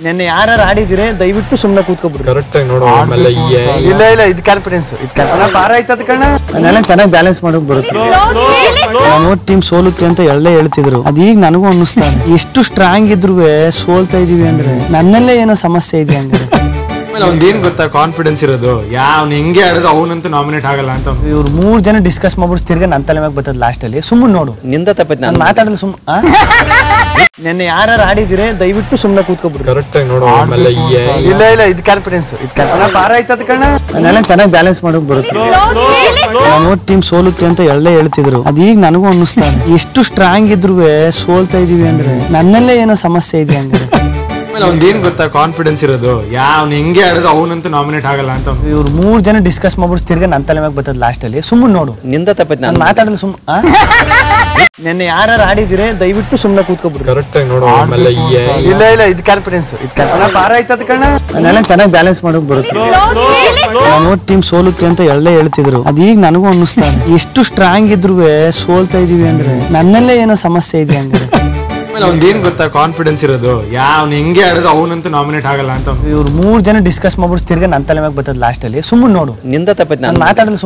ನೆನ್ನೆ ಯಾರು ಆಡಿದಿರೆ ದಯವಿಟ್ಟು ಸುಮ್ಮನೆ ಕೂತ್ಕೊಬಿಡ್ರಿ. ಕರೆಕ್ಟ್ ಆಗಿ ನೋಡು. ಆಮೇಲೆ ಇಲ್ಲ ಇಲ್ಲ ಇದು ಕಾನ್ಫಿಡೆನ್ಸ್ ಪಾರ ಆಯ್ತದ ಕಣ. ನಾನೆಲ್ಲ ಚೆನ್ನಾಗಿ ಬ್ಯಾಲೆನ್ಸ್ ಮಾಡೋಕ್ ಬರುತ್ತೆ. ನಾನು ಟೀಮ್ ಸೋಲುತ್ತೆ ಅಂತ ಎಲ್ಲೇ ಹೇಳ್ತಿದ್ರು, ಅದೀಗ ನನಗೂ ಅನ್ನಿಸ್ತಾ ಎಷ್ಟು ಸ್ಟ್ರಾಂಗ್ ಇದ್ರು ಸೋಲ್ತಾ ಇದೀವಿ ಅಂದ್ರೆ ನನ್ನಲ್ಲೇ ಏನೋ ಸಮಸ್ಯೆ ಇದೆ ಅಂದ್ರೆ. ಅವ್ನ್ ಗೊತ್ತಾ ಕಾನ್ಫಿಡೆನ್ಸ್ ಇರೋದು ಅವ್ನು ಹೆಂಗೆ ಆಡೋದು ಅವನಂತೂ ನಾಮಿನೇಟ್ ಆಗಲ್ಲ ಅಂತ. ಇವ್ರು 3 ಜನ ಡಿಸ್ಕಸ್ ಮಾಡ್ಬಿಟ್ಟು ತಿರ್ಗ ನನ್ನ ತಲೆ ಮ್ಯಾಗ ಬರ್ತದ ಲಾಸ್ಟ್ ಅಲ್ಲಿ. ಸುಮ್ಮನೆ ನೋಡು ನಿಂದ ತಪ್ಪೈತಿ, ನಾನು ಮಾತಾಡಲು ನೆನ್ನೆ ಯಾರು ಆಡಿದಿರೆ ದಯವಿಟ್ಟು ಸುಮ್ಮನೆ ಕೂತ್ಕೊಬಿಡ್ರಿ. ಕರೆಕ್ಟ್ ಆಗಿ ನೋಡು. ಆಮೇಲೆ ಇಲ್ಲ ಇಲ್ಲ ಇದು ಕಾನ್ಫಿಡೆನ್ಸ್ ಪಾರ ಆಯ್ತದ ಕಣ. ನಾನೆಲ್ಲ ಚೆನ್ನಾಗಿ ಬ್ಯಾಲೆನ್ಸ್ ಮಾಡೋಕ್ ಬರುತ್ತೆ. ನಾನು ಟೀಮ್ ಸೋಲುತ್ತೆ ಅಂತ ಎಲ್ಲೇ ಹೇಳ್ತಿದ್ರು, ಅದೀಗ ನನಗೂ ಅನ್ನಿಸ್ತಾ ಎಷ್ಟು ಸ್ಟ್ರಾಂಗ್ ಇದ್ರು ಸೋಲ್ತಾ ಇದೀವಿ ಅಂದ್ರೆ ನನ್ನಲ್ಲೇ ಏನೋ ಸಮಸ್ಯೆ ಇದೆ ಅಂದ್ರೆ. ಅವ್ನ್ ಗೊತ್ತಾ ಕಾನ್ಫಿಡೆನ್ಸ್ ಇರೋದು ಅವ್ನು ಹೆಂಗೆ ಆಡೋದು ಅವನಂತೂ ನಾಮಿನೇಟ್ ಆಗಲ್ಲ ಅಂತ. ಇವ್ರು 3 ಜನ ಡಿಸ್ಕಸ್ ಮಾಡ್ಬಿಟ್ಟು ತಿರ್ಗ ನನ್ನ ತಲೆ ಮ್ಯಾಗ ಬರ್ತದ ಲಾಸ್ಟ್ ಅಲ್ಲಿ. ಸುಮ್ಮನೆ ನೋಡು ನಿಂದ ತಪ್ಪೈತಿ, ನಾನು ಮಾತಾಡಲು ನೆನ್ನೆ ಯಾರು ಆಡಿದಿರೆ ದಯವಿಟ್ಟು ಸುಮ್ಮನೆ ಕೂತ್ಕೊಬಿಡ್ರಿ. ಕರೆಕ್ಟ್ ಆಗಿ ನೋಡು. ಆಮೇಲೆ ಇಲ್ಲ ಇಲ್ಲ ಇದು ಕಾನ್ಫಿಡೆನ್ಸ್ ಪಾರ ಆಯ್ತದ ಕಣ. ನಾನೆಲ್ಲ ಚೆನ್ನಾಗಿ ಬ್ಯಾಲೆನ್ಸ್ ಮಾಡೋಕ್ ಬರುತ್ತೆ. ನಾನು ಟೀಮ್ ಸೋಲುತ್ತೆ ಅಂತ ಎಲ್ಲೇ ಹೇಳ್ತಿದ್ರು, ಅದೀಗ ನನಗೂ ಅನ್ನಿಸ್ತಾ ಎಷ್ಟು ಸ್ಟ್ರಾಂಗ್ ಇದ್ರು ಸೋಲ್ತಾ ಇದೀವಿ ಅಂದ್ರೆ ನನ್ನಲ್ಲೇ ಏನೋ ಸಮಸ್ಯೆ ಇದೆ ಅಂದ್ರೆ. ಅವ್ನ್ ಗೊತ್ತಾ ಕಾನ್ಫಿಡೆನ್ಸ್ ಇರೋದು ಅವ್ನು ಹೆಂಗೆ ಆಡೋದು ಅವನಂತೂ ನಾಮಿನೇಟ್ ಆಗಲ್ಲ ಅಂತ. ಇವ್ರು 3 ಜನ ಡಿಸ್ಕಸ್ ಮಾಡ್ಬಿಟ್ಟು ತಿರ್ಗ ನನ್ನ ತಲೆ ಮ್ಯಾಗ ಬರ್ತದ ಲಾಸ್ಟ್ ಅಲ್ಲಿ. ಸುಮ್ಮನೆ ನೋಡು ನಿಂದ ತಪ್ಪೈತಿ, ನಾನು ಮಾತಾಡಲು